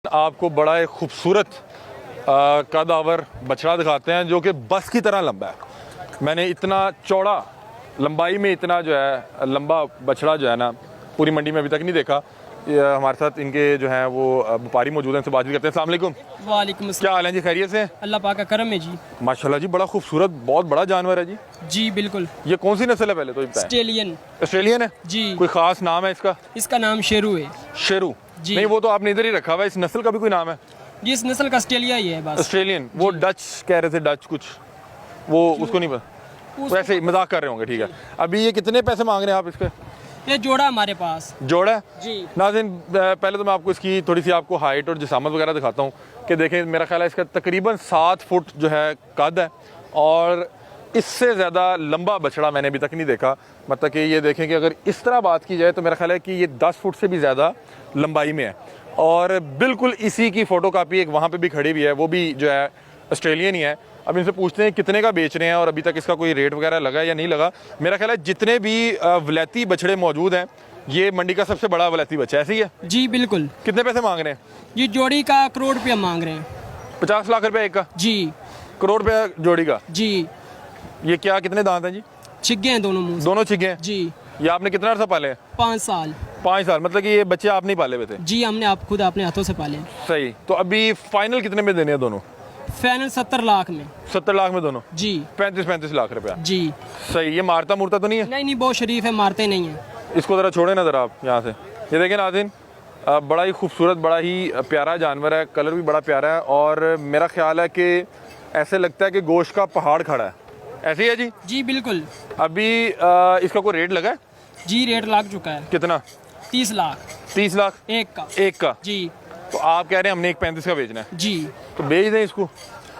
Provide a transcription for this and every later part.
आपको बड़ा एक खूबसूरत कदावर बछड़ा दिखाते हैं जो कि बस की तरह लंबा है। मैंने इतना चौड़ा लंबाई में इतना जो है लंबा बछड़ा जो है ना पूरी मंडी में अभी तक नहीं देखा। ये हमारे साथ इनके जो हैं वो व्यापारी मौजूद हैं, इनसे बातचीत करते हैं। अस्सलाम वालेकुम। वालेकुम क्या हाल है जी, खैरियत से? अल्लाह पाक का करम है जी। माशाल्लाह जी, बड़ा खूबसूरत बहुत बड़ा जानवर है जी। जी बिल्कुल। ये कौन सी नस्ल है पहले तो ये बताएं? ऑस्ट्रेलियन। ऑस्ट्रेलियन है जी। कोई खास नाम है इसका? इसका नाम शेरू है। शेरू? जी। नहीं, वो तो आपने इधर ही रखा हुआ है। इस नस्ल का भी कोई नाम है? जी इस नस्ल का ऑस्ट्रेलिया ही है बस। ऑस्ट्रेलियन। वो डच कह रहे थे, डच कुछ, वो उसको नहीं पता, वैसे ही मजाक कर रहे होंगे। ठीक है, अभी ये कितने पैसे मांग रहे हैं आप इसके? ये जोड़ा हमारे पास। जोड़ा है जी। नाज़रीन, पहले तो मैं आपको इसकी थोड़ी सी आपको हाइट और जिसामत वगैरह दिखाता हूँ कि देखें, मेरा ख्याल है इसका तकरीबन 7 फुट जो है कद है और इससे ज़्यादा लंबा बछड़ा मैंने अभी तक नहीं देखा। मतलब कि ये देखें कि अगर इस तरह बात की जाए तो मेरा ख्याल है कि ये 10 फुट से भी ज़्यादा लंबाई में है। और बिल्कुल इसी की फ़ोटो कापी एक वहाँ पे भी खड़ी हुई है, वो भी जो है ऑस्ट्रेलियन ही है। अब इनसे पूछते हैं कितने का बेच रहे हैं और अभी तक इसका कोई रेट वगैरह लगा या नहीं लगा। मेरा ख्याल है जितने भी वलैती बछड़े मौजूद हैं, ये मंडी का सबसे बड़ा वलैती बच्चा ऐसे ही है। जी बिल्कुल। कितने पैसे मांग रहे हैं? ये जोड़ी का 1 करोड़ रुपया मांग रहे हैं। 50 लाख रुपए एक का? जी। करोड़ रुपया जोड़ी का? जी। ये क्या कितने दांत हैं जी? छिग्गे हैं दोनों मुंह से। दोनों छिगे हैं? जी। ये आपने कितना अर्सा पाले हैं? 5 साल। 5 साल। मतलब कि ये बच्चे आप नहीं पाले हुए थे? जी हमने आप खुद अपने हाथों से पाले। सही। तो अभी फाइनल कितने में देने हैं दोनों? फाइनल 70 लाख में। 70 लाख में दोनों? जी। 35 लाख रुपया? जी। सही। ये मारता मुरता तो नहीं है? नहीं नहीं बहुत शरीफ है, मारते नहीं है। इसको ज़रा छोड़े ना ज़रा आप यहाँ से। ये देखें नाज़रीन, बड़ा ही खूबसूरत, बड़ा ही प्यारा जानवर है, कलर भी बड़ा प्यारा है और मेरा ख्याल है कि ऐसे लगता है कि गोश्त का पहाड़ खड़ा है। ऐसे ही है जी? जी बिल्कुल। अभी इसका कोई रेट लगा है? जी रेट लग चुका है। कितना? 30 लाख। 30 लाख एक का? एक का? जी। तो आप कह रहे हैं हमने एक 35 का बेचना है, जी। तो बेच दें इसको?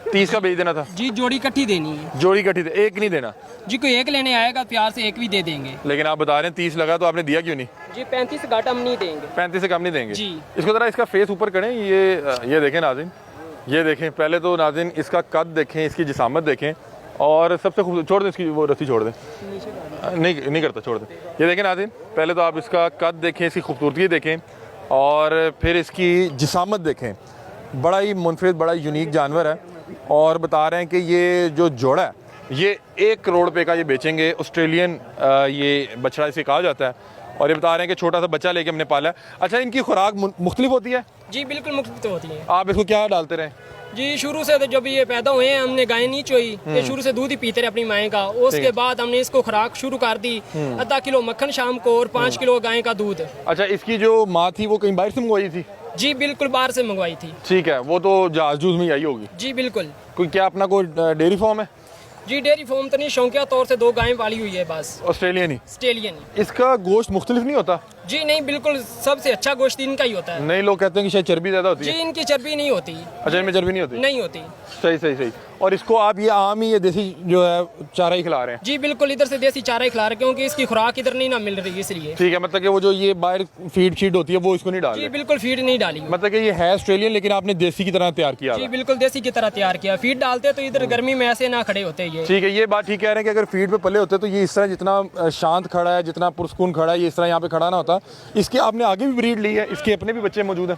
30 का बेच देना था। जी जोड़ी इकट्ठी देनी है। जोड़ी कटी दे, एक नहीं देना? जी कोई एक लेने आएगा प्यार से एक भी दे देंगे। लेकिन आप बता रहे हैं 30 लगा, तो आपने दिया क्यों नहीं? जी 35 घाटा हम नहीं देंगे। 35 से कम नहीं देंगे जी। इसको ज़रा इसका फेस ऊपर करें। ये देखें नाज़रीन, ये देखें पहले तो नाज़रीन, इसका कद देखें, इसकी जिसामत देखें और सबसे खूब, छोड़ दें इसकी वो रस्सी छोड़ दें। नहीं करता, छोड़ दें। ये देखें नाज़रीन, पहले तो आप इसका कद देखें, इसकी खूबसूरती देखें और फिर इसकी जिसामत देखें। बड़ा ही मुनफरिद, बड़ा यूनिक जानवर है और बता रहे हैं कि ये जो जोड़ा है ये 1 करोड़ रुपए का ये बेचेंगे। ऑस्ट्रेलियन ये बछड़ा इसे कहा जाता है और ये बता रहे हैं कि छोटा सा बच्चा लेके हमने पाला है। अच्छा, इनकी खुराक मुख्तलिफ होती है? जी बिल्कुल मुख्तलिफ होती है। आप इसको क्या डालते रहे? जी शुरू से तो जब ये पैदा हुए हैं हमने गाय नहीं चोई, ये शुरू से दूध ही पीते रहे अपनी माएँ का। उसके बाद हमने इसको खुराक शुरू कर दी, आधा किलो मक्खन शाम को और 5 किलो गाय का दूध। अच्छा, इसकी जो माँ थी वो कहीं बाहर से मंगवाई थी? जी बिल्कुल बाहर से मंगवाई थी। ठीक है, वो तो जहाज जूज में आई होगी। जी बिल्कुल। कोई क्या अपना कोई डेयरी फार्म है? जी डेयरी फार्म तो नहीं, शौकिया तौर से 2 गायें पाली हुई है बस। ऑस्ट्रेलियन ही? ऑस्ट्रेलियन। इसका गोश्त मुख्तलिफ नहीं होता? जी नहीं बिल्कुल, सबसे अच्छा गोश्त इनका ही होता है। नहीं, लोग कहते हैं कि शायद चर्बी ज़्यादा होती जी है। इनकी चर्बी नहीं होती। अच्छा, इनमें चर्बी नहीं होती? नहीं होती। सही सही सही। और इसको आप ये आम ही, ये देसी जो है चारा ही खिला रहे हैं? जी बिल्कुल, इधर से देसी चारा ही खिला रहे क्योंकि इसकी खुराक इधर नहीं ना मिल रही इसलिए। ठीक है, मतलब कि वो जो ये बाहर फीड शीड होती है वो इसको नहीं डाल जी रहे? बिल्कुल फीड नहीं डाली। मतलब कि ये है ऑस्ट्रेलियन लेकिन आपने देसी की तरह तैयार किया जी हुआ है। बिल्कुल देसी की तरह तैयार किया। फीड डालते तो इधर गर्मी में ऐसे ना खड़े होते ये। ठीक है, ये बात ठीक कह रहे हैं कि अगर फीड पे पले होते तो ये इस तरह जितना शांत खड़ा है, जितना पुरस्कून खड़ा है, ये इस तरह यहाँ पे खड़ा ना होता। इसके आपने आगे भी ब्रीड ली है, इसके अपने भी बच्चे मौजूद हैं?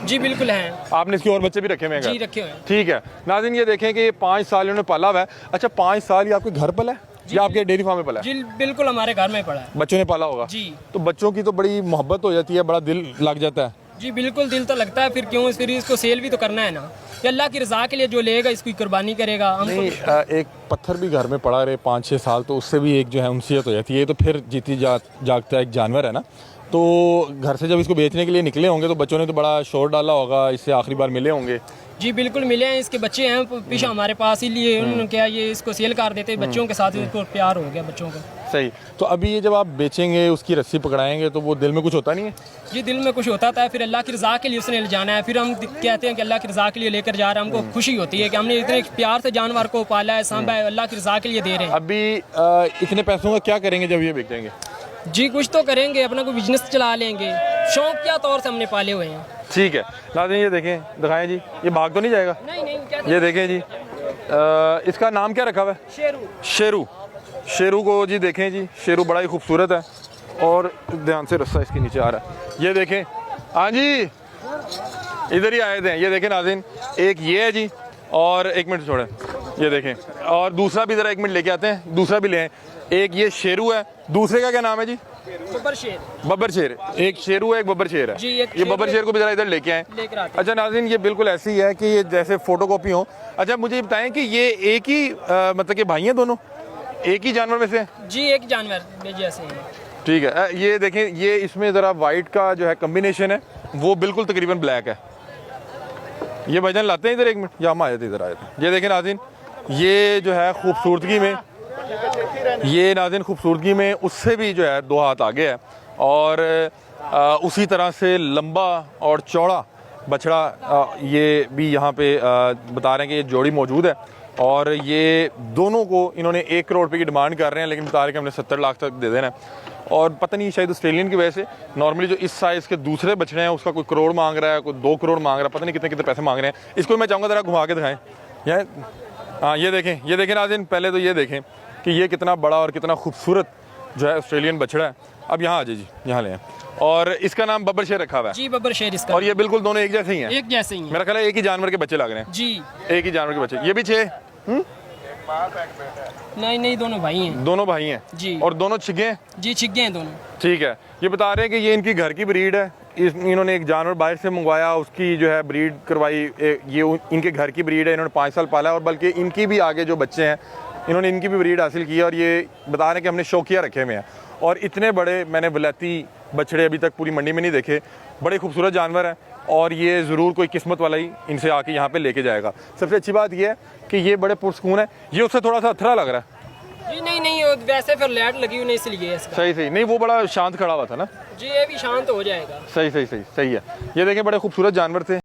जी बिल्कुल हैं। आपने इसके और बच्चे भी रखे हुए हैं? जी रखे हुए हैं। ठीक है नाज़रीन, ये देखें कि ये 5 साल इन्होंने पाला हुआ है। अच्छा, 5 साल ये आपके घर पला है या आपके डेयरी फार्म में पला है? जी बिल्कुल हमारे घर में पड़ा है। बच्चों ने पाला होगा? जी। तो बच्चों की तो बड़ी मोहब्बत हो जाती है, बड़ा दिल लग जाता है। जी बिल्कुल, दिल तो लगता है, फिर इसको सेल भी तो करना है ना। ये अल्लाह की रजा के लिए जो लेगा इसकी कुर्बानी करेगा। हमको नहीं, एक पत्थर भी घर में पड़ा रहे 5-6 साल तो उससे भी एक जो है उनसीयत हो जाती है। ये तो फिर जीती जागता एक जानवर है ना। तो घर से जब इसको बेचने के लिए निकले होंगे तो बच्चों ने तो बड़ा शोर डाला होगा, इससे आखिरी बार मिले होंगे? जी बिल्कुल मिले हैं, इसके बच्चे हैं पीछे हमारे पास, इसलिए उन्होंने क्या ये इसको सेल कर देते, बच्चों के साथ इसको प्यार हो गया बच्चों को। सही। तो अभी ये जब आप बेचेंगे, उसकी रस्सी पकड़ाएंगे तो वो दिल में कुछ होता नहीं है? जी दिल में कुछ होता था, फिर अल्लाह की रजा के लिए उसने ले जाना है। फिर हम कहते हैं कि अल्लाह की रजा के लिए लेकर जा रहे हैं, हमको खुशी होती है कि हमने इतने प्यार से जानवर को पाला है, सांभा है, अल्लाह की रजा के लिए दे रहे हैं। अभी इतने पैसों का क्या करेंगे जब ये बेचेंगे? जी कुछ तो करेंगे, अपना कोई बिजनेस चला लेंगे, शौकिया तौर से हमने पाले हुए हैं। ठीक है नाज़रीन, ये देखें, दिखाएं जी, ये भाग तो नहीं जाएगा? नहीं क्या? ये देखें जी, इसका नाम क्या रखा हुआ है? शेरू। शेरू। शेरू को जी देखें जी, शेरू बड़ा ही खूबसूरत है और ध्यान से रस्सा इसके नीचे आ रहा है। ये देखें, हाँ जी इधर ही आए थे। ये देखें नाज़रीन, एक ये है जी, और एक मिनट छोड़े, ये देखें, और दूसरा भी ज़रा एक मिनट लेके आते हैं, दूसरा भी ले आए। एक ये शेरू है, दूसरे का क्या नाम है जी? बब्बर शेर। बब्बर शेर। एक शेरू है, एक बब्बर शेर है जी, एक ये बब्बर शेर को भी जरा इधर लेके आए। लेकर आते हैं। अच्छा नाज़रीन, ये बिल्कुल ऐसी है कि ये जैसे फोटोकॉपी हो। अच्छा मुझे ये बताएं कि ये एक ही मतलब कि भाई हैं दोनों, एक ही जानवर में से? जी, एक जानवर में जैसे हैं। ठीक है। ये देखें, ये इसमें ज़रा वाइट का जो है कम्बिनेशन है वो बिल्कुल तकरीबन ब्लैक है। ये भाईजान लाते हैं इधर एक मिनट, या हम आए थे इधर आए थे। ये देखें नाज़रीन, ये जो है खूबसूरती में, ये नाज़रीन खूबसूरती में उससे भी जो है 2 हाथ आगे है, और उसी तरह से लंबा और चौड़ा बछड़ा ये भी यहाँ पे बता रहे हैं कि ये जोड़ी मौजूद है। और ये दोनों को इन्होंने 1 करोड़ रुपए की डिमांड कर रहे हैं, लेकिन बता रहे हैं कि हमने 70 लाख तक दे देना है। और पता नहीं शायद ऑस्ट्रेलियन की वजह से नॉर्मली जो इस साइज़ के दूसरे बछड़े हैं उसका कोई करोड़ मांग रहा है, कोई 2 करोड़ मांग रहा है, पता नहीं कितने कितने पैसे मांग रहे हैं। इसको मैं चाहूँगा ज़रा घुमा के दिखाएँ। यार हाँ, ये देखें नाज़रीन, पहले तो ये देखें कि ये कितना बड़ा और कितना खूबसूरत जो है ऑस्ट्रेलियन बछड़ा है। अब यहाँ आ जाइए जी, यहाँ ले आए। और इसका नाम बब्बर शेर रखा हुआ है जी, बब्बर शेर इसका। और ये बिल्कुल दोनों एक जैसे ही हैं। एक जैसे ही हैं। मेरा ख्याल है एक ही जानवर के बच्चे लग रहे हैं जी, एक ही जानवर के बच्चे। ये भी 6 नहीं, दोनों भाई हैं। दोनों भाई हैं जी। और दोनों छिगे हैं। जी, छिगे हैं दोनों। ठीक है। ये बता रहे हैं कि ये इनकी घर की ब्रीड है। इन्होंने एक जानवर बाहर से मंगवाया, उसकी जो है ब्रीड करवाई। ये इनके घर की ब्रीड है, इन्होंने 5 साल पाला, और बल्कि इनकी भी आगे जो बच्चे हैं इन्होंने इनकी भी ब्रीड हासिल की है। और ये बता रहे हैं कि हमने शौकिया रखे हुए हैं, और इतने बड़े मैंने वलैती बछड़े अभी तक पूरी मंडी में नहीं देखे। बड़े खूबसूरत जानवर हैं, और ये ज़रूर कोई किस्मत वाला ही इनसे आके यहाँ पे लेके जाएगा। सबसे अच्छी बात ये है कि ये बड़े पुरस्कून है। ये उससे थोड़ा सा अथरा लग रहा है। जी नहीं, वैसे फिर लाइट लगी हुई नहीं, इसलिए इसका। सही नहीं, वो बड़ा शांत खड़ा हुआ था ना। जी, ये भी शांत हो जाएगा। सही है। ये देखें, बड़े खूबसूरत जानवर थे।